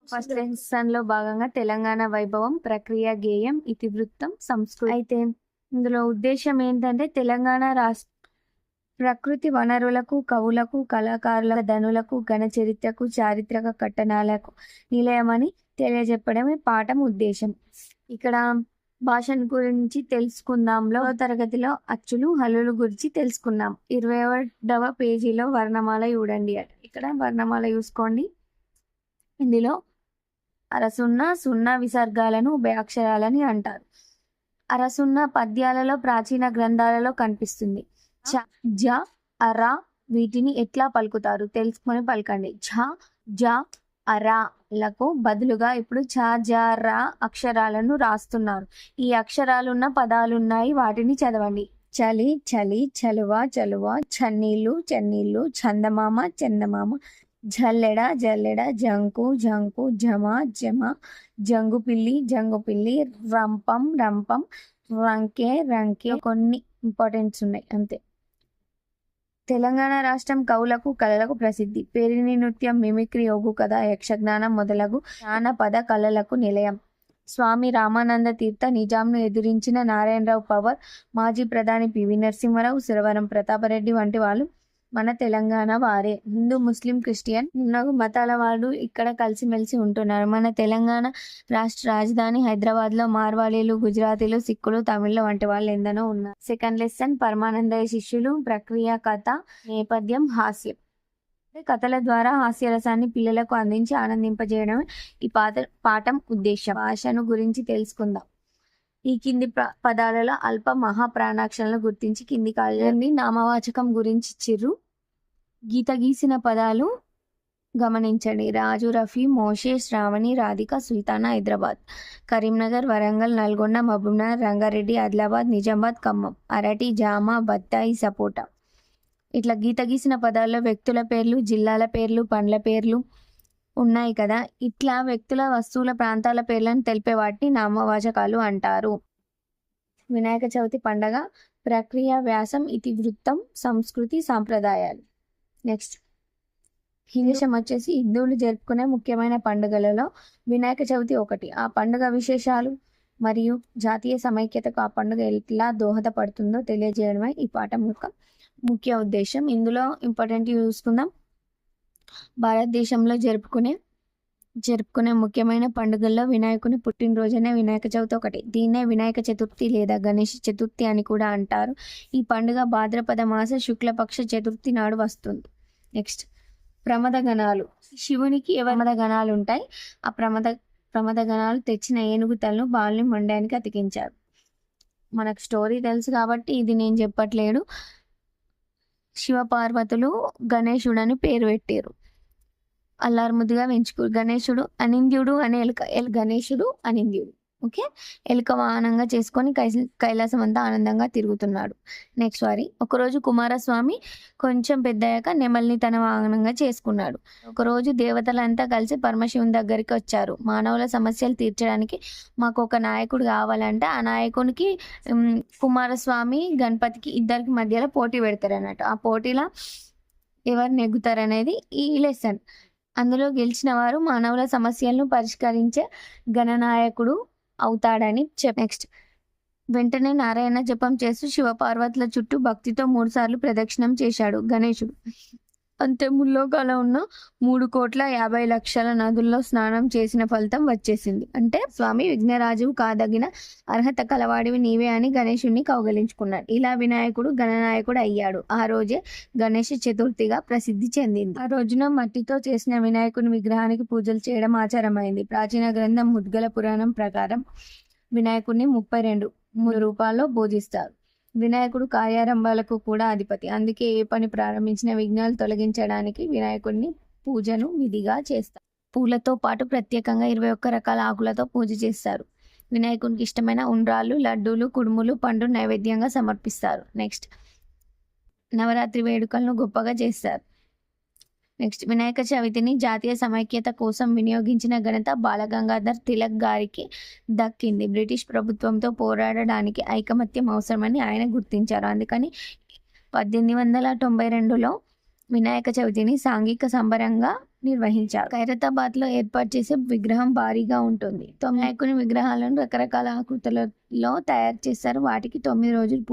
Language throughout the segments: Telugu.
ఫస్ట్ లెసన్ లో భాగంగా తెలంగాణ వైభవం, ప్రక్రియ, గేయం, ఇతివృత్తం, సంస్కృతి. అయితే ఇందులో ఉద్దేశం ఏంటంటే తెలంగాణ రాష్ట్ర ప్రకృతి వనరులకు, కవులకు, కళాకారుల ధనులకు, ఘన చరిత్రకు, చారిత్రక కట్టణాలకు నిలయమని తెలియజెప్పడమే పాఠం ఉద్దేశం. ఇక్కడ భాషను గురించి తెలుసుకుందాంలో తరగతిలో అచ్చులు, హల్లులు గురించి తెలుసుకుందాం. 21వ పేజీలో వర్ణమాల చూడండి. ఇక్కడ వర్ణమాల చూసుకోండి. ఇందులో అరసున్న, సున్నా విసర్గాలను ఉభయాక్షరాలని అంటారు. అరసున్న పద్యాలలో ప్రాచీన గ్రంథాలలో కనిపిస్తుంది. చ, జ, అర వీటిని ఎట్లా పలుకుతారు తెలుసుకొని పలకండి. ఝ, జ, అరలకు బదులుగా ఇప్పుడు ఛ, జ, ర అక్షరాలను రాస్తున్నారు. ఈ అక్షరాలున్న పదాలున్నాయి, వాటిని చదవండి. చలి, చలి, చలువ, చలువ, చన్నీళ్ళు, చన్నీళ్ళు, చందమామ, చందమామ, జల్లెడ, జల్లెడ, జంకు, జంకు, జమ, జమ, జంగు పిల్లి, జంగు పిల్లి, రంపం, రంపం, రంకే, రంకే. కొన్ని ఇంపార్టెంట్స్ ఉన్నాయి అంతే. తెలంగాణ రాష్ట్రం కవులకు, కళలకు ప్రసిద్ధి. పేరిణి నృత్యం, మిమిక్రీ, ఒగ్గు కథ, యక్షజ్ఞానం మొదలగు జానపద కళలకు నిలయం. స్వామి రామానంద తీర్థ నిజాంను ఎదిరించిన నారాయణరావు పవర్, మాజీ ప్రధాని పివి నరసింహారావు, సురవరం ప్రతాపరెడ్డి వంటి వాళ్ళు మన తెలంగాణ వారే. హిందూ, ముస్లిం, క్రిస్టియన్ మతాల వాళ్ళు ఇక్కడ కలిసిమెలిసి ఉంటున్నారు. మన తెలంగాణ రాష్ట్ర రాజధాని హైదరాబాద్లో మార్వాడీలు, గుజరాతీలు, సిక్కులు, తమిళ వంటి వాళ్ళు ఎందనో ఉన్నారు. సెకండ్ లెసన్ పరమానందయ్య శిష్యులు, ప్రక్రియ, కథ, నేపథ్యం, హాస్యం. కథల ద్వారా హాస్యరసాన్ని పిల్లలకు అందించి ఆనందింపజేయడమే ఈ పాఠం ఉద్దేశం. భాషను గురించి తెలుసుకుందాం. ఈ కింది పదాలలో అల్ప మహా ప్రాణాక్షరాలను గుర్తించి కింది కాళ్ళని నామవాచకం గురించి ఇచ్చిర్రు. గీత గీసిన పదాలు గమనించండి. రాజు, రఫీ, మోషే, శ్రావణి, రాధిక, సుల్తానా, హైదరాబాద్, కరీంనగర్, వరంగల్, నల్గొండ, మహబూబ్నగర్, రంగారెడ్డి, ఆదిలాబాద్, నిజామాబాద్, ఖమ్మం, అరటి, జామ, బత్తాయి, సపోటా. ఇట్లా గీత గీసిన పదాల్లో వ్యక్తుల పేర్లు, జిల్లాల పేర్లు, పండ్ల పేర్లు ఉన్నాయి కదా. ఇట్లా వ్యక్తుల, వస్తువుల, ప్రాంతాల పేర్లను తెలిపే వాటిని నామవాచకాలు అంటారు. వినాయక చవితి పండగ, ప్రక్రియ, వ్యాసం, ఇతివృత్తం, సంస్కృతి, సాంప్రదాయాలు. నెక్స్ట్ హిందూసం వచ్చేసి హిందువులు జరుపుకునే ముఖ్యమైన పండుగలలో వినాయక చవితి ఒకటి. ఆ పండుగ విశేషాలు మరియు జాతీయ సమైక్యతకు ఆ పండుగ ఎట్లా దోహదపడుతుందో తెలియజేయడమే ఈ పాఠం యొక్క ముఖ్య ఉద్దేశం. ఇందులో ఇంపార్టెంట్ చూసుకుందాం. భారతదేశంలో జరుపుకునే ముఖ్యమైన పండుగల్లో వినాయకుని పుట్టినరోజునే వినాయక చవితి ఒకటి. దీన్నే వినాయక చతుర్థి లేదా గణేష్ చతుర్థి అని కూడా అంటారు. ఈ పండుగ భాద్రపద మాస శుక్లపక్ష చతుర్థి నాడు వస్తుంది. నెక్స్ట్ ప్రమద గణాలు. శివునికి ప్రమద గణాలు ఉంటాయి. ఆ ప్రమద గణాలు తెచ్చిన ఏనుగు తలను బాలుని మొండానికి అతికించారు. మనకు స్టోరీ తెలుసు కాబట్టి ఇది నేను చెప్పట్లేడు. శివపార్వతులు గణేశుడని పేరు పెట్టారు. అల్లారుముద్దుగా పెంచుకోరు. గణేశుడు అనింద్యుడు అనే గణేశుడు అనింద్యుడు. ఓకే, ఎలుక వాహనంగా చేసుకొని కైలాసం అంతా ఆనందంగా తిరుగుతున్నాడు. నెక్స్ట్ ఒకరోజు కుమారస్వామి కొంచెం పెద్దయ్యాక నెమల్ని తన వాహనంగా చేసుకున్నాడు. ఒకరోజు దేవతలంతా కలిసి పరమశివుని దగ్గరికి వచ్చారు. మానవుల సమస్యలు తీర్చడానికి మాకు ఒక నాయకుడు కావాలంటే ఆ నాయకునికి కుమారస్వామి, గణపతికి ఇద్దరికి మధ్యలో పోటీ పెడతారు అన్నట్టు. ఆ పోటీలో ఎవరు నెగ్గుతారనేది ఈ లెసన్. అందులో గెలిచిన వారు మానవుల సమస్యలను పరిష్కరించే గణనాయకుడు అవుతాడని నెక్స్ట్ వెంటనే నారాయణ జపం చేస్తూ శివపార్వతుల చుట్టూ భక్తితో 3 సార్లు ప్రదక్షిణం చేశాడు గణేశుడు. అంతే ముల్లోకాల ఉన్న 3,50,00,000 నదుల్లో స్నానం చేసిన ఫలితం వచ్చేసింది. అంటే స్వామి విఘ్నరాజువు కాదగిన అర్హత కలవాడివి నీవే అని గణేశుడిని కౌగలించుకున్నాడు. ఇలా వినాయకుడు గణనాయకుడు అయ్యాడు. ఆ రోజే గణేష్ చతుర్థిగా ప్రసిద్ధి చెందింది. ఆ రోజున మట్టితో చేసిన వినాయకుని విగ్రహానికి పూజలు చేయడం ఆచారమైంది. ప్రాచీన గ్రంథం ముద్గల పురాణం ప్రకారం వినాయకుడిని 32 రూపాల్లో పూజిస్తారు. వినాయకుడు కార్యారంభాలకు కూడా అధిపతి. అందుకే ఏ పని ప్రారంభించిన విఘ్నాలు తొలగించడానికి వినాయకుడిని పూజను విధిగా చేస్తారు. పూలతో పాటు ప్రత్యేకంగా 21 రకాల ఆకులతో పూజ చేస్తారు. వినాయకునికి ఇష్టమైన ఉండ్రాళ్ళు, లడ్డూలు, కుడుములు, పండు నైవేద్యంగా సమర్పిస్తారు. నెక్స్ట్ నవరాత్రి వేడుకలను గొప్పగా చేస్తారు. నెక్స్ట్ వినాయక చవితిని జాతీయ సమైక్యత కోసం వినియోగించిన ఘనత బాలగంగాధర్ తిలక్ గారికి దక్కింది. బ్రిటిష్ ప్రభుత్వంతో పోరాడడానికి ఐకమత్యం అవసరమని ఆయన గుర్తించారు. అందుకని 1892లో వినాయక చవితిని సాంఘిక సంబరంగా నిర్వహించారు. ఖైరతాబాద్లో ఏర్పాటు చేసే విగ్రహం భారీగా ఉంటుంది. వినాయకుని విగ్రహాలను రకరకాల ఆకృతులలో తయారు చేస్తారు. వాటికి 9 రోజులు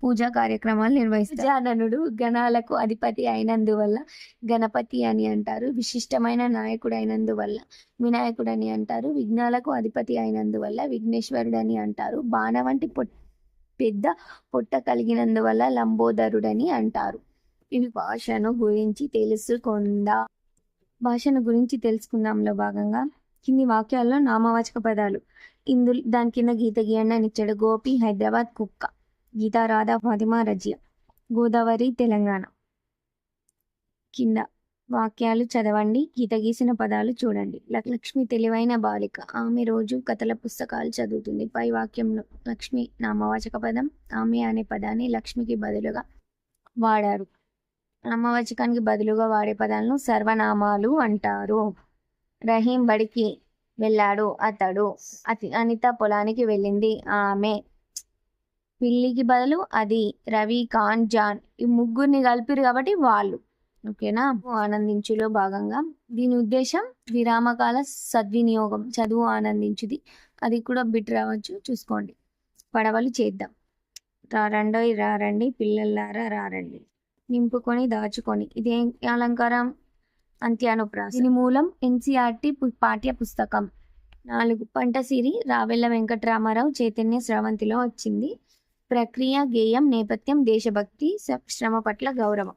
పూజా కార్యక్రమాలు నిర్వహిస్తారు. గజాననుడు గణాలకు అధిపతి అయినందువల్ల గణపతి అని అంటారు. విశిష్టమైన నాయకుడు అయినందువల్ల వినాయకుడు అని అంటారు. విఘ్నాలకు అధిపతి అయినందువల్ల విఘ్నేశ్వరుడు అని అంటారు. బాణ వంటి పెద్ద పొట్ట కలిగినందువల్ల లంబోదరుడని అంటారు. ఇవి భాషను గురించి తెలుసుకుందాంలో భాగంగా కింది వాక్యాల్లో నామవాచక పదాలు. దాని కింద గీత గీయండి అని ఇచ్చాడు. గోపి హైదరాబాద్ కుక్క. గీతా రాధా ఫాతిమా రజియా. గోదావరి తెలంగాణ. కింద వాక్యాలు చదవండి. గీత గీసిన పదాలు చూడండి. లక్ష్మి తెలివైన బాలిక. ఆమె రోజు కథల పుస్తకాలు చదువుతుంది. పై వాక్యంలో లక్ష్మి నామవాచక పదం. ఆమె అనే పదాన్ని లక్ష్మికి బదులుగా వాడారు. నామవాచకానికి బదులుగా వాడే పదాలను సర్వనామాలు అంటారు. రహీం బడికి వెళ్ళాడు. అతడు. అనిత పొలానికి వెళ్ళింది. ఆమె. పిల్లికి బదులు అది. రవి, ఖాన్, జాన్. ఈ ముగ్గురిని కలిపిరు కాబట్టి వాళ్ళు. ఓకేనా? ఆనందించులో భాగంగా దీని ఉద్దేశం విరామకాల సద్వినియోగం. చదువు ఆనందించుది. అది కూడా బిట్ రావచ్చు, చూసుకోండి. పడవలు చేద్దాం. రారండోయ్ రారండి పిల్లలారా రారండి. నింపుకొని దాచుకొని. ఇదే అలంకారం అంత్యానుప్రాస. దీని మూలం ఎన్సీఆర్టీ పాఠ్య పుస్తకం. 4 పంటసిరి రావెల్ల వెంకటరామారావు చైతన్య స్రవంతిలో వచ్చింది. ప్రక్రియ గేయం నేపథ్యం దేశభక్తి శ్రమ పట్ల గౌరవం.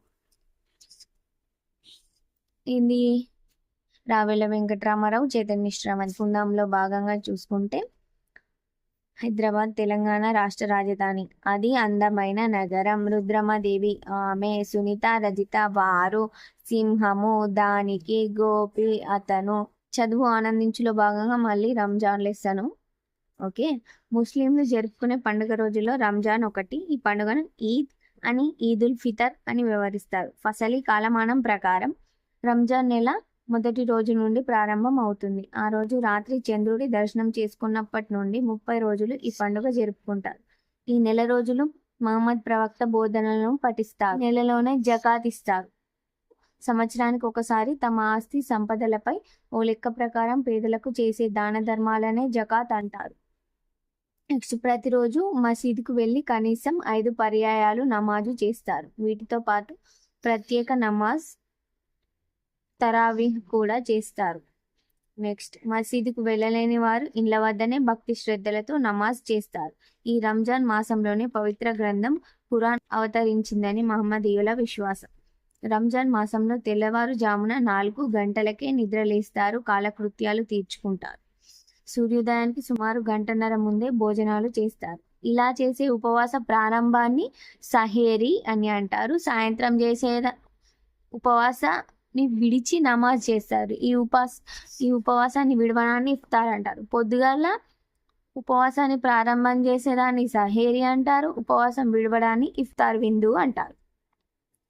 ఇది రావెల్ల వెంకటరామారావు చైతన్య స్రవంతి. కుందంలో భాగంగా చూసుకుంటే హైదరాబాద్ తెలంగాణ రాష్ట్ర రాజధాని. అది అందమైన నగరం. రుద్రమదేవి ఆమె. సునీత రజిత వారు. సింహము దానికి. గోపి అతను. చదువు ఆనందించులో భాగంగా మళ్ళీ రంజాన్ లెసను. ఓకే. ముస్లింలు జరుపుకునే పండుగ రోజుల్లో రంజాన్ ఒకటి. ఈ పండుగను ఈద్ అని, ఈదుల్ ఫితర్ అని వ్యవహరిస్తారు. ఫసలి కాలమానం ప్రకారం రంజాన్ నెల మొదటి రోజు నుండి ప్రారంభం అవుతుంది. ఆ రోజు రాత్రి చంద్రుడి దర్శనం చేసుకున్నప్పటి నుండి 30 రోజులు ఈ పండుగ జరుపుకుంటారు. ఈ నెల రోజులు మహమ్మద్ ప్రవక్త బోధనలను పఠిస్తారు. నెలలోనే జకాత్ ఇస్తారు. సంవత్సరానికి ఒకసారి తమ ఆస్తి సంపదలపై ఓ లెక్క ప్రకారం పేదలకు చేసే దాన ధర్మాలనే జకాత్ అంటారు. నెక్స్ట్, ప్రతిరోజు మసీదుకు వెళ్ళి కనీసం 5 పర్యాయాలు నమాజు చేస్తారు. వీటితో పాటు ప్రత్యేక నమాజ్ తరావీహ్ కూడా చేస్తారు. నెక్స్ట్, మసీదుకు వెళ్ళలేని వారు ఇళ్ల వద్దనే భక్తి శ్రద్ధలతో నమాజ్ చేస్తారు. ఈ రంజాన్ మాసంలోనే పవిత్ర గ్రంథం ఖురాన్ అవతరించిందని మహమ్మదీయుల విశ్వాసం. రంజాన్ మాసంలో తెల్లవారుజామున 4 గంటలకే నిద్రలేస్తారు. కాలకృత్యాలు తీర్చుకుంటారు. సూర్యోదయానికి సుమారు 1.5 గంటల ముందే భోజనాలు చేస్తారు. ఇలా చేసే ఉపవాస ప్రారంభాన్ని సహేరీ అని అంటారు. సాయంత్రం చేసే ఉపవాసాన్ని విడిచి నమాజ్ చేస్తారు. ఈ ఉపవాసాన్ని విడవడాన్ని ఇఫ్తార్ అంటారు. పొద్దుగాల ఉపవాసాన్ని ప్రారంభం చేసేదాన్ని సహేరీ అంటారు. ఉపవాసం విడవడాన్ని ఇఫ్తార్ విందు అంటారు.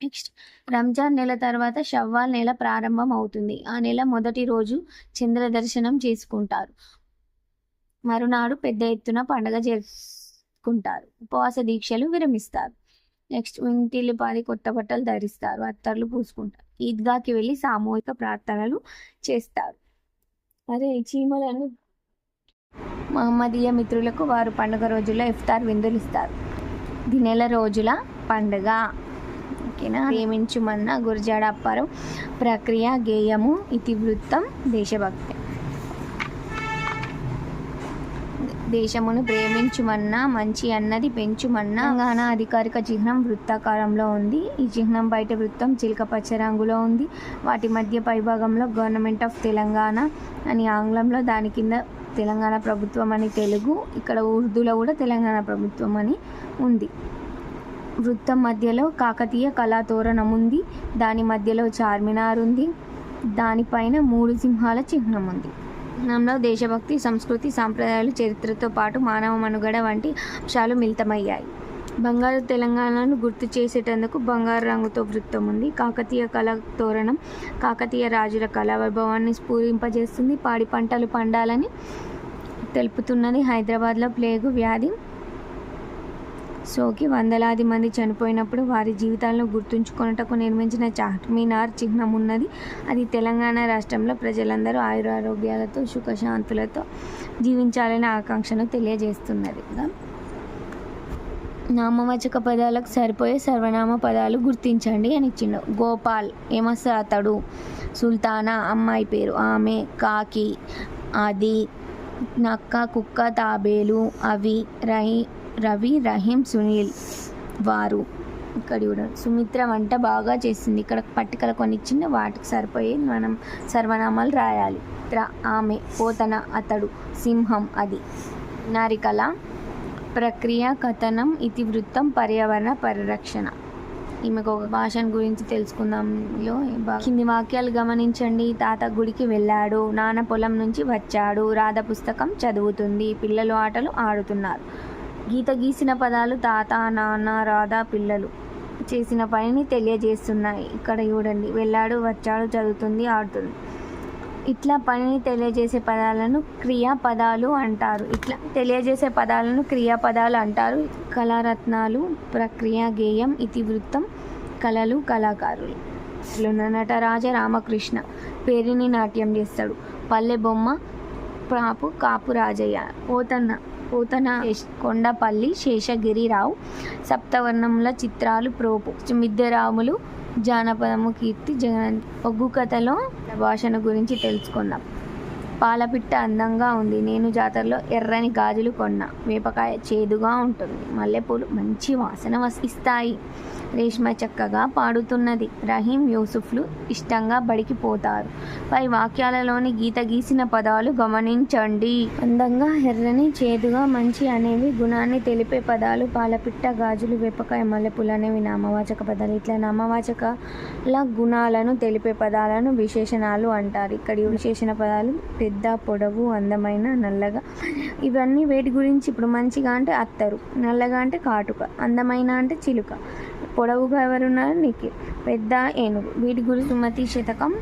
నెక్స్ట్, రంజాన్ నెల తర్వాత షవ్వాల్ నెల ప్రారంభం అవుతుంది. ఆ నెల మొదటి రోజు చంద్ర దర్శనం చేసుకుంటారు. మరునాడు పెద్ద ఎత్తున పండుగ చేసుకుంటారు. ఉపవాస దీక్షలు విరమిస్తారు. నెక్స్ట్, ఇంటిల్లిపాది కొత్త బట్టలు ధరిస్తారు. అత్తర్లు పూసుకుంటారు. ఈద్గాకి వెళ్ళి సామూహిక ప్రార్థనలు చేస్తారు. అదే చీమలను మహమ్మదీయ మిత్రులకు వారు పండుగ రోజుల్లో ఇఫ్తార్ విందులు ఇస్తారు. ఇది నెల రోజుల పండుగ. ఓకేనా? ప్రేమించుమన్న గురజాడ అప్పారావు. ప్రక్రియ గేయము ఇతివృత్తం దేశభక్తి. దేశమును ప్రేమించుమన్న మంచి అన్నది పెంచుమన్న. తెలంగాణ అధికారిక చిహ్నం వృత్తాకారంలో ఉంది. ఈ చిహ్నం బయట వృత్తం చిలక పచ్చ రంగులో ఉంది. వాటి మధ్య పైభాగంలో గవర్నమెంట్ ఆఫ్ తెలంగాణ అని ఆంగ్లంలో, దాని కింద తెలంగాణ ప్రభుత్వం అని తెలుగు, ఇక్కడ ఉర్దూలో కూడా తెలంగాణ ప్రభుత్వం అని ఉంది. వృత్తం మధ్యలో కాకతీయ కళాతోరణం ఉంది. దాని మధ్యలో చార్మినార్ ఉంది. దానిపైన 3 సింహాల చిహ్నం ఉంది. చిహ్నంలో దేశభక్తి, సంస్కృతి, సాంప్రదాయాలు, చరిత్రతో పాటు మానవ మనుగడ వంటి అంశాలు మిళితమయ్యాయి. బంగారు తెలంగాణను గుర్తు చేసేటందుకు బంగారు రంగుతో వృత్తం ఉంది. కాకతీయ కళా తోరణం కాకతీయ రాజుల కళా వైభవాన్ని స్ఫురింపజేస్తుంది. పాడి పంటలు పండాలని తెలుపుతున్నది. హైదరాబాద్లో ప్లేగు వ్యాధి సోకి వందలాది మంది చనిపోయినప్పుడు వారి జీవితాలను గుర్తుంచుకొనుటకు నిర్మించిన చార్మినార్ చిహ్నం ఉన్నది. అది తెలంగాణ రాష్ట్రంలో ప్రజలందరూ ఆయురారోగ్యాలతో సుఖశాంతులతో జీవించాలనే ఆకాంక్షను తెలియజేస్తున్నది. నామవాచక పదాలకు సరిపోయే సర్వనామ పదాలు గుర్తించండి అని ఇచ్చిండు. గోపాల్ ఏమొస్తా అతడు, సుల్తానా అమ్మాయి పేరు, ఆమె, కాకి అది, నక్క కుక్క తాబేలు అవి, రవి రహీం సునీల్ వారు. ఇక్కడ చూడండి, సుమిత్ర వంట బాగా చేసింది. ఇక్కడ పట్టికలు కొన్ని ఇచ్చింది, వాటికి సరిపోయే మనం సర్వనామాలు రాయాలి. ఆమె, పోతన అతడు, సింహం అది. నారికల ప్రక్రియ కథనం ఇతివృత్తం పర్యావరణ పరిరక్షణ. ఈమెకు ఒక భాషను గురించి తెలుసుకుందాంలో కింది వాక్యాలు గమనించండి. తాత గుడికి వెళ్ళాడు, నాన్న పొలం నుంచి వచ్చాడు, రాధ పుస్తకం చదువుతుంది, పిల్లలు ఆటలు ఆడుతున్నారు. గీత గీసిన పదాలు తాత, నాన్న, రాధ, పిల్లలు చేసిన పనిని తెలియజేస్తున్నాయి. ఇక్కడ చూడండి, వెళ్ళాడు, వచ్చాడు, చదువుతుంది, ఆడుతుంది. ఇట్లా పనిని తెలియజేసే పదాలను క్రియాపదాలు అంటారు. ఇట్లా తెలియజేసే పదాలను క్రియాపదాలు అంటారు. కళారత్నాలు ప్రక్రియ గేయం ఇతివృత్తం కళలు కళాకారులు. నటరాజ రామకృష్ణ పేరిని నాట్యం చేస్తాడు. పల్లె బొమ్మ పాపు కాపు రాజయ్య. పోతన కొండపల్లి శేషగిరిరావు. సప్తవర్ణముల చిత్రాలు ప్రోపు మిద్దెరాములు. జానపదము కీర్తి జగన్. ఒగ్గు కథలో భాషను గురించి తెలుసుకుందాం. పాలపిట్ట అందంగా ఉంది, నేను జాతరలో ఎర్రని గాజులు కొన్నా. వేపకాయ చేదుగా ఉంటుంది, మల్లెపూలు మంచి వాసన ఇస్తాయి. రేష్మ చక్కగా పాడుతున్నది. రహీం యూసుఫ్లు ఇష్టంగా బడికి పోతారు. పై వాక్యాలలోని గీత గీసిన పదాలు గమనించండి. అందంగా, ఎర్రని, చేదుగా, మంచి అనేవి గుణాన్ని తెలిపే పదాలు. పాలపిట్ట, గాజులు, వేపకాయ, మల్లెపూలు అనేవి నామవాచక పదాలు. ఇట్లా నామవాచకాల గుణాలను తెలిపే పదాలను విశేషణాలు అంటారు. ఇక్కడ విశేషణ పదాలు పెద్ద, పొడవు, అందమైన, నల్లగా. ఇవన్నీ వేటి గురించి? ఇప్పుడు మంచిగా అంటే అత్తరు, నల్లగా అంటే కాటుక, అందమైన అంటే చిలుక, పొడవుగా ఎవరున్నారు? నిఖిల్, పెద్ద ఏనుగు. వీటి గురించి సుమతి శతకం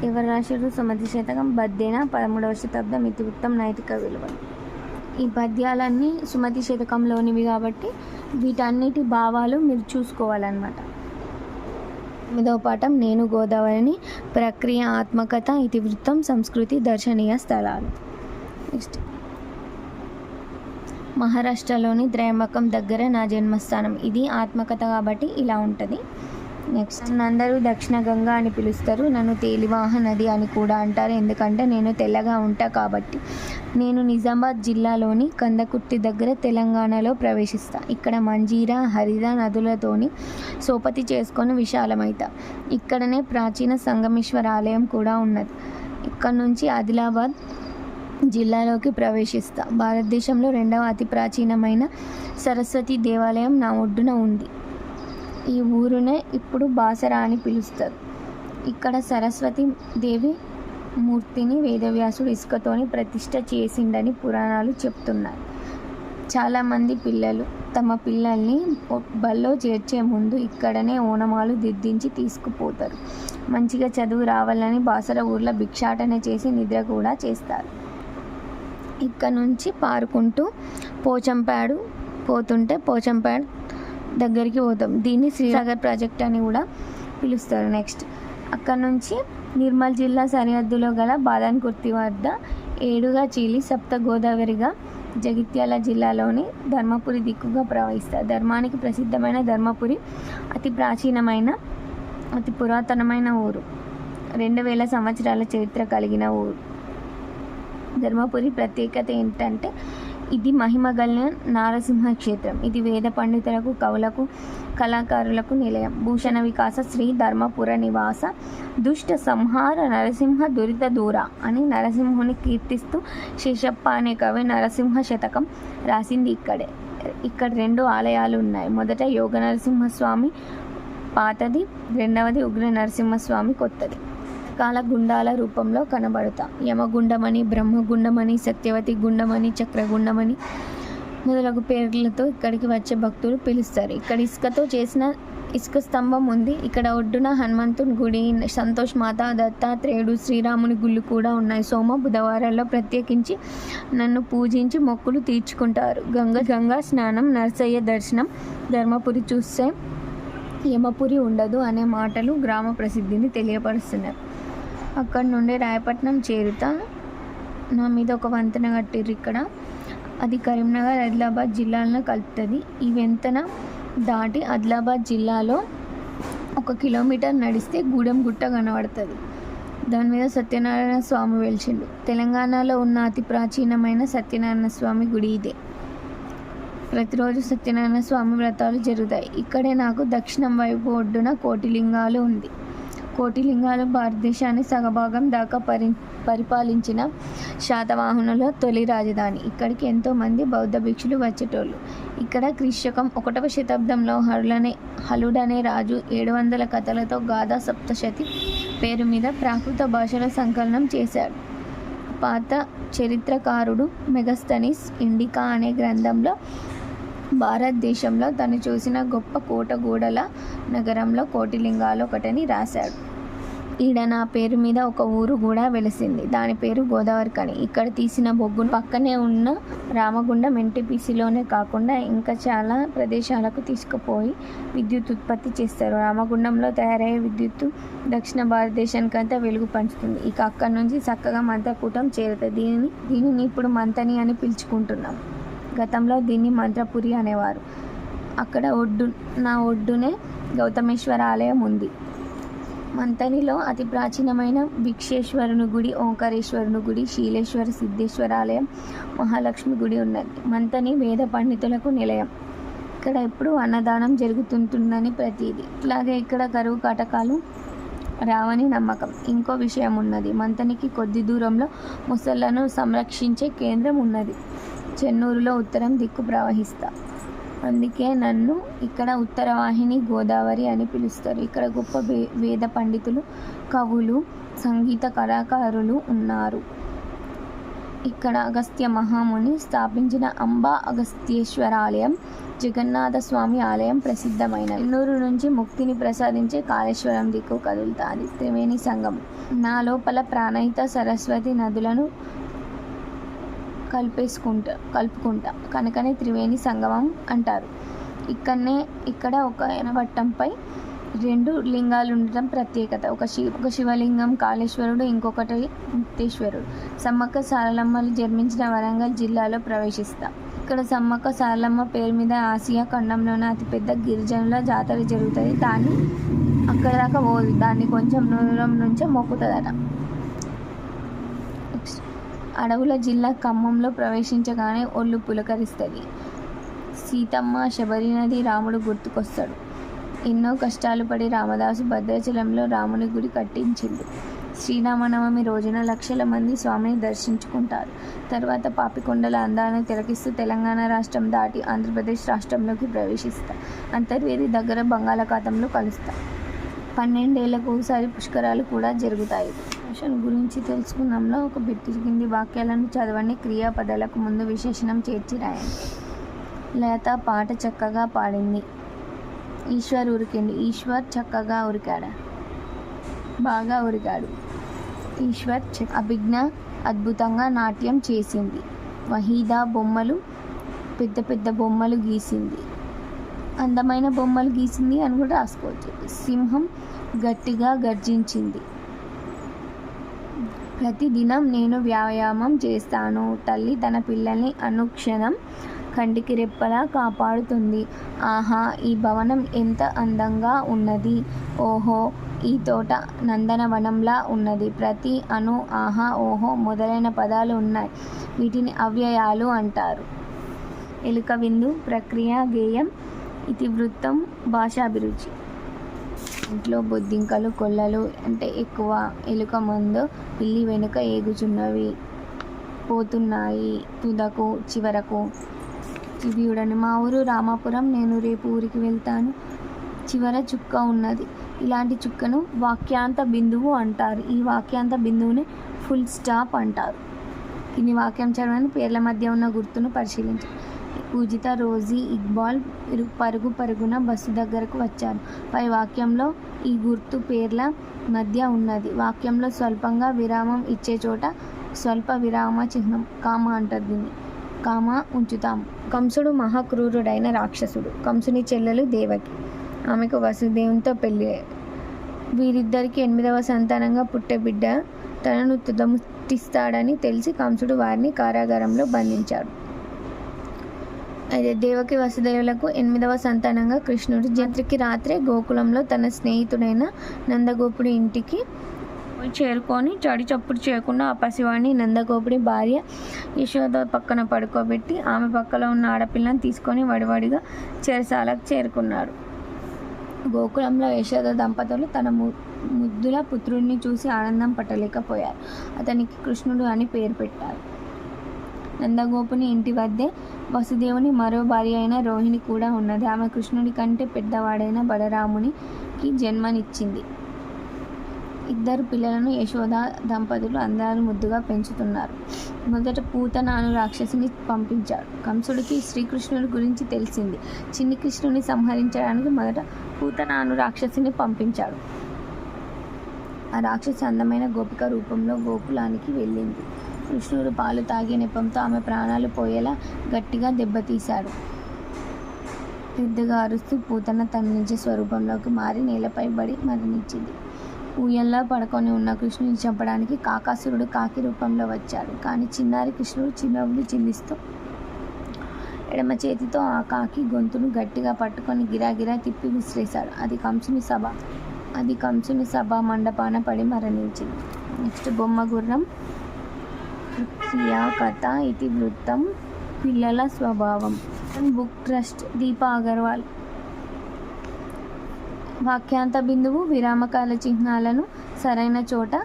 ఎవరు రాశారు? సుమతి శతకం బద్దెన 13వ శతాబ్దం. ఇతివృత్తం నైతిక విలువలు. ఈ పద్యాలన్నీ సుమతి శతకంలోనివి కాబట్టి వీటన్నిటి భావాలు మీరు చూసుకోవాలన్నమాట. 9వ పాఠం నేను గోదావరిని. ప్రక్రియ ఆత్మకథ ఇతివృత్తం సంస్కృతి దర్శనీయ స్థలాలు. నెక్స్ట్, మహారాష్ట్రలోని త్రయంబకం దగ్గర నా జన్మస్థానం. ఇది ఆత్మకథ కాబట్టి ఇలా ఉంటుంది. నెక్స్ట్, అందరూ దక్షిణ గంగా అని పిలుస్తారు. నన్ను తేలివాహ నది అని కూడా అంటారు, ఎందుకంటే నేను తెల్లగా ఉంటా కాబట్టి. నేను నిజామాబాద్ జిల్లాలోని కందకుర్తి దగ్గర తెలంగాణలో ప్రవేశిస్తా. ఇక్కడ మంజీరా, హరిద నదులతోని సోపతి చేసుకొని విశాలమైతా. ఇక్కడనే ప్రాచీన సంగమేశ్వర ఆలయం కూడా ఉన్నది. ఇక్కడ నుంచి ఆదిలాబాద్ జిల్లాలోకి ప్రవేశిస్తా. భారతదేశంలో 2వ అతి ప్రాచీనమైన సరస్వతి దేవాలయం నా ఒడ్డున ఉంది. ఈ ఊరునే ఇప్పుడు బాసరా అని పిలుస్తారు. ఇక్కడ సరస్వతి దేవి మూర్తిని వేదవ్యాసుడు ఇసుకతోని ప్రతిష్ఠ చేసిండని పురాణాలు చెప్తున్నాయి. చాలామంది పిల్లలు తమ పిల్లల్ని బల్లో చేర్చే ముందు ఇక్కడనే ఓనమాలు దిద్దించి తీసుకుపోతారు. మంచిగా చదువు రావాలని బాసర ఊర్లో భిక్షాటన చేసి నిద్ర కూడా చేస్తారు. ఇక్కడ నుంచి పారుకుంటూ పోచంపాడు పోతుంటే పోచంపాడు దగ్గరికి పోతాం. దీన్ని శ్రీసాగర్ ప్రాజెక్ట్ అని కూడా పిలుస్తారు. నెక్స్ట్, అక్కడ నుంచి నిర్మల్ జిల్లా సరిహద్దులో గల బాదన్కుర్తి వద్ద 7గా చీలి సప్త గోదావరిగా జగిత్యాల జిల్లాలోని ధర్మపురి దిక్కుగా ప్రవహిస్తారు. ధర్మానికి ప్రసిద్ధమైన ధర్మపురి అతి ప్రాచీనమైన అతి పురాతనమైన ఊరు. 2000 సంవత్సరాల చరిత్ర కలిగిన ఊరు. ధర్మపురి ప్రత్యేకత ఏంటంటే ఇది మహిమగల నారసింహ క్షేత్రం. ఇది వేద పండితులకు, కవులకు, కళాకారులకు నిలయం. భూషణ వికాస శ్రీ ధర్మపుర నివాస దుష్ట సంహార నరసింహ దురిత దూర అని నరసింహుని కీర్తిస్తూ శేషప్ప అనే కవి నరసింహ శతకం రాసింది ఇక్కడే. ఇక్కడ 2 ఆలయాలు ఉన్నాయి. మొదట యోగ నరసింహస్వామి పాతది, 2వది ఉగ్ర నరసింహస్వామి కొత్తది. కాలగుండాల రూపంలో కనబడతా. యమగుండమని, బ్రహ్మగుండమని, సత్యవతి గుండమని, చక్రగుండమని, మొదలగు పేర్లతో ఇక్కడికి వచ్చే భక్తులు పిలుస్తారు. ఇక్కడ ఇసుకతో చేసిన ఇసుక స్తంభం ఉంది. ఇక్కడ ఒడ్డున హనుమంతుని గుడి, సంతోష్ మాత, దత్తాత్రేయుడు, శ్రీరాముని గుళ్ళు కూడా ఉన్నాయి. సోమ బుధవారాల్లో ప్రత్యేకించి నన్ను పూజించి మొక్కులు తీర్చుకుంటారు. గంగా స్నానం, నరసయ్య దర్శనం, ధర్మపురి చూస్తే యమపురి ఉండదు అనే మాటలు గ్రామ ప్రసిద్ధిని తెలియపరుస్తున్నాయి. అక్కడి నుండి రాయపట్నం చేరుతా. నా మీద ఒక వంతెన కట్టిర్రు ఇక్కడ. అది కరీంనగర్, ఆదిలాబాద్ జిల్లాలను కలుపుతుంది. ఈ వంతెన దాటి ఆదిలాబాద్ జిల్లాలో 1 కిలోమీటర్ నడిస్తే గూడెం గుట్ట కనబడుతుంది. దాని మీద సత్యనారాయణ స్వామి వెలిసిండు. తెలంగాణలో ఉన్న అతి ప్రాచీనమైన సత్యనారాయణ స్వామి గుడి ఇదే. ప్రతిరోజు సత్యనారాయణ స్వామి వ్రతాలు జరుగుతాయి. ఇక్కడే నాకు దక్షిణం వైపు ఒడ్డున కోటిలింగాలు ఉంది. కోటిలింగాలు భారతదేశాన్ని సగభాగం దాకా పరిపాలించిన శాతవాహనుల తొలి రాజధాని. ఇక్కడికి ఎంతోమంది బౌద్ధ భిక్షులు వచ్చేటోళ్ళు. ఇక్కడ క్రీశకం 1వ శతాబ్దంలో హలుడనే రాజు 700 కథలతో గాథా సప్తశతి పేరు మీద ప్రాకృత భాషల సంకలనం చేశాడు. పాత చరిత్రకారుడు మెగస్తనీస్ ఇండికా అనే గ్రంథంలో భారతదేశంలో తను చూసిన గొప్ప కోటగూడల నగరంలో కోటిలింగాలు ఒకటని రాశాడు. ఈడ నా పేరు మీద ఒక ఊరు కూడా వెలిసింది. దాని పేరు గోదావరి కని. ఇక్కడ తీసిన బొగ్గు పక్కనే ఉన్న రామగుండం ఎన్టీపీసీలోనే కాకుండా ఇంకా చాలా ప్రదేశాలకు తీసుకుపోయి విద్యుత్ ఉత్పత్తి చేస్తారు. రామగుండంలో తయారయ్యే విద్యుత్తు దక్షిణ భారతదేశానికంతా వెలుగు పంచుతుంది. ఇక అక్కడి నుంచి చక్కగా మంత్రకూటం చేరుతుంది. దీనిని ఇప్పుడు మంతని అని పిలుచుకుంటున్నాం. గతంలో దీన్ని మంత్రపురి అనేవారు. అక్కడ ఒడ్డునే గౌతమేశ్వర ఆలయం ఉంది. మంతనిలో అతి ప్రాచీనమైన భిక్షేశ్వరుని గుడి, ఓంకారేశ్వరుని గుడి, శీలేశ్వర సిద్ధేశ్వర ఆలయం, మహాలక్ష్మి గుడి ఉన్నది. మంతని వేద పండితులకు నిలయం. ఇక్కడ ఎప్పుడు అన్నదానం జరుగుతుంటుందని ప్రతీది. ఇట్లాగే ఇక్కడ కరువు కాటకాలు రావని నమ్మకం. ఇంకో విషయం ఉన్నది. మంతనికి కొద్ది దూరంలో ముసళ్లను సంరక్షించే కేంద్రం ఉన్నది. చెన్నూరులో ఉత్తరం దిక్కు ప్రవహిస్తా. అందుకే నన్ను ఇక్కడ ఉత్తరవాహిని గోదావరి అని పిలుస్తారు. ఇక్కడ గొప్ప వేద పండితులు, కవులు, సంగీత కళాకారులు ఉన్నారు. ఇక్కడ అగస్త్య మహాముని స్థాపించిన అంబా అగస్త్యేశ్వర ఆలయం, జగన్నాథ స్వామి ఆలయం ప్రసిద్ధమైన. చెన్నూరు నుంచి ముక్తిని ప్రసాదించే కాళేశ్వరం దిక్కు కదులుతాది త్రివేణి సంగమం. నా లోపల ప్రాణహిత సరస్వతి నదులను కలుపుకుంటా కనుకనే త్రివేణి సంగమం అంటారు. ఇక్కడ ఒక ఎనవట్టంపై 2 లింగాలు ఉండటం ప్రత్యేకత. ఒక శివలింగం కాళేశ్వరుడు, ఇంకొకటి ముక్తేశ్వరుడు. సమ్మక్క సారలమ్మలు జన్మించిన వరంగల్ జిల్లాలో ప్రవేశిస్తా. ఇక్కడ సమ్మక్క సారలమ్మ పేరు మీద ఆసియా ఖండంలోనే అతిపెద్ద గిరిజనుల జాతర జరుగుతుంది. దాన్ని అక్కడ దాకా పోదు, దాన్ని కొంచెం దూరం నుంచే మొక్కుతుందట. అడవుల జిల్లా ఖమ్మంలో ప్రవేశించగానే ఒళ్ళు పులకరిస్తుంది. సీతమ్మ, శబరి నది, రాముడు గుర్తుకొస్తాడు. ఎన్నో కష్టాలు పడి రామదాసు భద్రాచలంలో రాముని గుడి కట్టించిండు. శ్రీరామనవమి రోజున లక్షల మంది స్వామిని దర్శించుకుంటారు. తర్వాత పాపికొండల అందాలను తిలకిస్తూ తెలంగాణ రాష్ట్రం దాటి ఆంధ్రప్రదేశ్ రాష్ట్రంలోకి ప్రవేశిస్తా. అంతర్వేది దగ్గర బంగాళాఖాతంలో కలుస్తా. 12 ఏళ్లకు ఒకసారి పుష్కరాలు కూడా జరుగుతాయి. విషయం గురించి తెలుసుకున్నాంలో ఒక బిట్టు కింది వాక్యాలను చదవండి. క్రియాపదాలకు ముందు విశేషణం చేర్చి రాయండి. లత పాట చక్కగా పాడింది. ఈశ్వర్ ఉరికిండు. ఈశ్వర్ చక్కగా ఉరికాడా? బాగా ఉరికాడు. ఈశ్వర్ అభిజ్ఞ అద్భుతంగా నాట్యం చేసింది. వహీదా పెద్ద పెద్ద బొమ్మలు గీసింది. అందమైన బొమ్మలు గీసింది అని కూడా రాసుకోవచ్చు. సింహం గట్టిగా గర్జించింది. ప్రతిదినం నేను వ్యాయామం చేస్తాను. తల్లి తన పిల్లల్ని అనుక్షణం కంటికి రెప్పలా కాపాడుతుంది. ఆహా, ఈ భవనం ఎంత అందంగా ఉన్నది. ఓహో, ఈ తోట నందనవనంలా ఉన్నది. ప్రతి అను, ఆహా, ఓహో మొదలైన పదాలు ఉన్నాయి. వీటిని అవ్యయాలు అంటారు. ఎలుక విందు, ప్రక్రియ, గేయం, ఇతివృత్తం, భాషాభిరుచి. ఇంట్లో బొద్దింకలు, కొల్లలు అంటే ఎక్కువ. ఎలుక ముందు, పిల్లి వెనుక ఏగుచున్నవి, పోతున్నాయి తుదకు, చివరకు. ఇది చూడండి. మా ఊరు రామాపురం. నేను రేపు ఊరికి వెళ్తాను. చివర చుక్క ఉన్నది. ఇలాంటి చుక్కను వాక్యాంత బిందువు అంటారు. ఈ వాక్యాంత బిందువుని ఫుల్ స్టాప్ అంటారు. ఇన్ని వాక్యం చదవని పేర్ల మధ్య ఉన్న గుర్తును పరిశీలించాలి. పూజిత, రోజీ, ఇక్బాల్ పరుగు పరుగున బస్సు దగ్గరకు వచ్చారు. పై వాక్యంలో ఈ గుర్తు పేర్ల మధ్య ఉన్నది. వాక్యంలో స్వల్పంగా విరామం ఇచ్చే చోట స్వల్ప విరామ చిహ్నం కామా అంటారు. దీన్ని కామా ఉంచుతాం. కంసుడు మహాక్రూరుడైన రాక్షసుడు. కంసుని చెల్లెలు దేవకి. ఆమెకు వసుదేవునితో పెళ్లి. వీరిద్దరికి 8వ సంతానంగా పుట్టే బిడ్డ తనను తుదముట్టిస్తాడని తెలిసి కంసుడు వారిని కారాగారంలో బంధించాడు. అయితే దేవకి వసుదేవులకు 8వ సంతానంగా కృష్ణుడు. రాత్రికి రాత్రే గోకులంలో తన స్నేహితుడైన నందగోపుడి ఇంటికి చేరుకొని చడి చప్పుడు చేయకుండా ఆ పసివాడిని నందగోపుడి భార్య యశోద పక్కన పడుకోబెట్టి ఆమె పక్కలో ఉన్న ఆడపిల్లని తీసుకొని వడివడిగా చెరసాలకు చేరుకున్నాడు. గోకులంలో యశోద దంపతులు తన ముద్దుల పుత్రుడిని చూసి ఆనందం పట్టలేకపోయారు. అతనికి కృష్ణుడు అని పేరు పెట్టారు. నందగోపుని ఇంటి వద్దే వసుదేవుని మరో భార్య అయిన రోహిణి కూడా ఉన్నది. ఆమె కృష్ణుడి కంటే పెద్దవాడైన బలరామునికి జన్మనిచ్చింది. ఇద్దరు పిల్లలను యశోద దంపతులు అందరూ ముద్దుగా పెంచుతున్నారు. మొదట పూతన అను రాక్షసిని పంపించాడు. కంసుడికి శ్రీకృష్ణుడి గురించి తెలిసింది. చిన్ని కృష్ణుని సంహరించడానికి మొదట పూతన అను రాక్షసిని పంపించాడు. ఆ రాక్షసి అందమైన గోపిక రూపంలో గోకులానికి వెళ్ళింది. కృష్ణుడు పాలు తాగే నెపంతో ఆమె ప్రాణాలు పోయేలా గట్టిగా దెబ్బతీశాడు. పెద్దగా అరుస్తూ పూతన తన నిజ స్వరూపంలోకి మారి నేలపై పడి మరణించింది. ఊయల్లా పడుకొని ఉన్న కృష్ణుని చంపడానికి కాకాసురుడు కాకి రూపంలో వచ్చాడు. కానీ చిన్నారి కృష్ణుడు చిరునవ్వులు చిందిస్తూ ఎడమ చేతితో ఆ కాకి గొంతును గట్టిగా పట్టుకొని గిరాగిరా తిప్పి విసిరేశాడు. అది కంసుని సభా మండపాన పడి మరణించింది. నెక్స్ట్ బొమ్మ గుర్రం. ప్రక్రియా కథ ఇతివృత్తం. పిల్లల స్వభావం. Book trust. దీపా అగర్వాల్. వాక్యాంత బిందువు, విరామకాల చిహ్నాలను సరైన చోట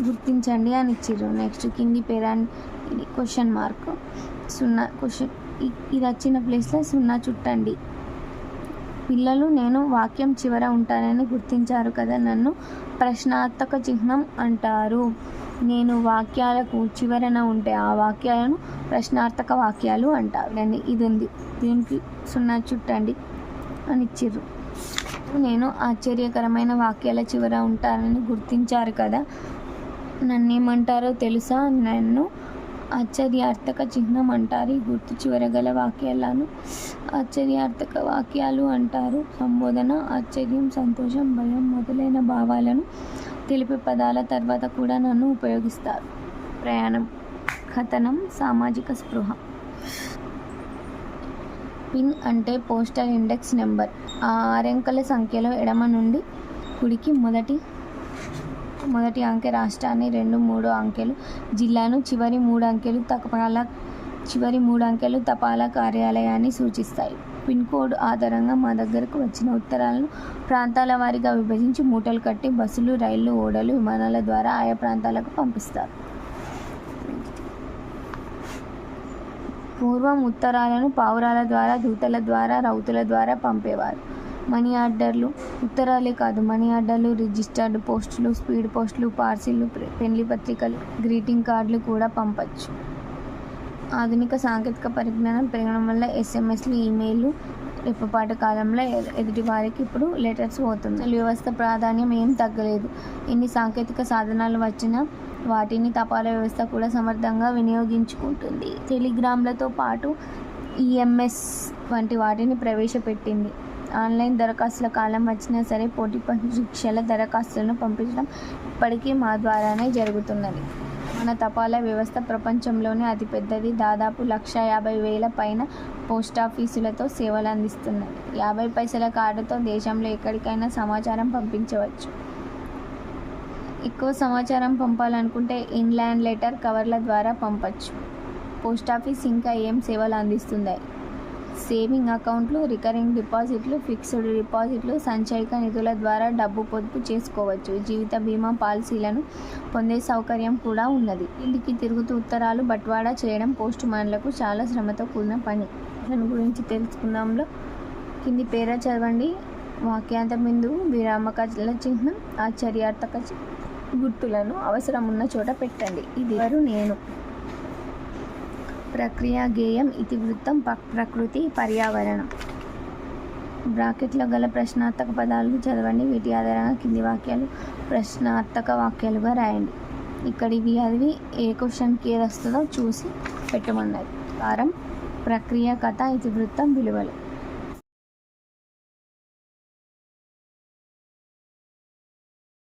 గుర్తించండి అని ఇచ్చిర్రు. నెక్స్ట్ కింది పేరాన్ని ఇది క్వశ్చన్ మార్క్ 0 ఇది వచ్చిన ప్లేస్లో 0 చుట్టండి. పిల్లలు నేను వాక్యం చివర ఉంటానని గుర్తించారు కదా, నన్ను ప్రశ్నార్థక చిహ్నం అంటారు. నేను వాక్యాలకు చివరన ఉంటే ఆ వాక్యాలను ప్రశ్నార్థక వాక్యాలు అంటారు. ఇది ఉంది, దీనికి 0 చుట్టండి అని ఇచ్చిర్రు. నేను ఆశ్చర్యకరమైన వాక్యాల చివర ఉంటానని గుర్తించారు కదా, నన్నేమంటారో తెలుసా? నన్ను ఆశ్చర్యార్థక చిహ్నం అంటారు. ఈ గుర్తు చివర గల వాక్యాలను ఆశ్చర్యార్థక వాక్యాలు అంటారు. సంబోధన ఆశ్చర్యం, సంతోషం, భయం మొదలైన భావాలను తెలిపే పదాల తర్వాత కూడా నన్ను ఉపయోగిస్తారు. ప్రయాణం. కథనం, సామాజిక స్పృహ. పిన్ అంటే పోస్టల్ ఇండెక్స్ నెంబర్. ఆ 6 అంకెల సంఖ్యలో ఎడమ నుండి కుడికి మొదటి అంకె రాష్ట్రాన్ని, 2, 3 అంకెలు జిల్లాను, చివరి 3 అంకెలు తపాలా కార్యాలయాన్ని సూచిస్తాయి. పిన్ కోడ్ ఆధారంగా మా దగ్గరకు వచ్చిన ఉత్తరాలను ప్రాంతాల వారీగా విభజించి మూటలు కట్టి బస్సులు, రైళ్లు, ఓడలు, విమానాల ద్వారా ఆయా ప్రాంతాలకు పంపిస్తారు. పూర్వం ఉత్తరాలను పావురాల ద్వారా, దూతల ద్వారా, రౌతుల ద్వారా పంపేవారు. మనీ ఆర్డర్లు. ఉత్తరాలే కాదు, మనీ ఆర్డర్లు, రిజిస్టర్డ్ పోస్టులు, స్పీడ్ పోస్టులు, పార్సిళ్లు, పెళ్లి పత్రికలు, గ్రీటింగ్ కార్డులు కూడా పంపచ్చు. ఆధునిక సాంకేతిక పరిజ్ఞానం పెరగడం వల్ల ఎస్ఎంఎస్లు, ఈమెయిల్లు రెప్పపాటు కాలంలో ఎదుటి వారికి ఇప్పుడు లెటర్స్ పోతుంది. వ్యవస్థ ప్రాధాన్యం ఏం తగ్గలేదు. ఎన్ని సాంకేతిక సాధనాలు వచ్చినా వాటిని తపాలా వ్యవస్థ కూడా సమర్థంగా వినియోగించుకుంటుంది. టెలిగ్రామ్లతో పాటు ఈఎంఎస్ వంటి వాటిని ప్రవేశపెట్టింది. ఆన్లైన్ దరఖాస్తుల కాలం వచ్చినా సరే పోటీ పరీక్షల దరఖాస్తులను పంపించడం ఇప్పటికీ మా ద్వారానే జరుగుతున్నది. మన తపాలా వ్యవస్థ ప్రపంచంలోనే అతిపెద్దది. దాదాపు 1,50,000 పైన పోస్టాఫీసులతో సేవలు అందిస్తున్నది. 50 పైసల కార్డుతో దేశంలో ఎక్కడికైనా సమాచారం పంపించవచ్చు. ఎక్కువ సమాచారం పంపాలనుకుంటే ఇన్లాండ్ లెటర్ కవర్ల ద్వారా పంపచ్చు. పోస్టాఫీస్ ఇంకా ఏం సేవలు అందిస్తుంది? సేవింగ్ అకౌంట్లు, రికరింగ్ డిపాజిట్లు, ఫిక్స్డ్ డిపాజిట్లు, సంచయిక నిధుల ద్వారా డబ్బు పొదుపు చేసుకోవచ్చు. జీవిత బీమా పాలసీలను పొందే సౌకర్యం కూడా ఉన్నది. ఇంటికి తిరుగుతూ ఉత్తరాలు బట్వాడా చేయడం పోస్ట్ మ్యాన్లకు చాలా శ్రమతో కూడిన పని. దాని గురించి తెలుసుకుందాంలో కింది పేరా చదవండి. వాక్యాంత బిందువు, విరామకాల చిహ్నం, ఆశ్చర్యార్థక గుర్తులను అవసరం ఉన్న చోట పెట్టండి. ఇది ఎవరు? నేను. ప్రక్రియ గేయం ఇతివృత్తం ప్రకృతి పర్యావరణం. బ్రాకెట్లో గల ప్రశ్నార్థక పదాలు చదవండి. వీటి ఆధారంగా కింది వాక్యాలు ప్రశ్నార్థక వాక్యాలుగా రాయండి. ఇక్కడ ఇవి చదివి ఏ క్వశ్చన్కి ఏది వస్తుందో చూసి పెట్టమన్నది. కారం ప్రక్రియ కథ ఇతివృత్తం విలువలు.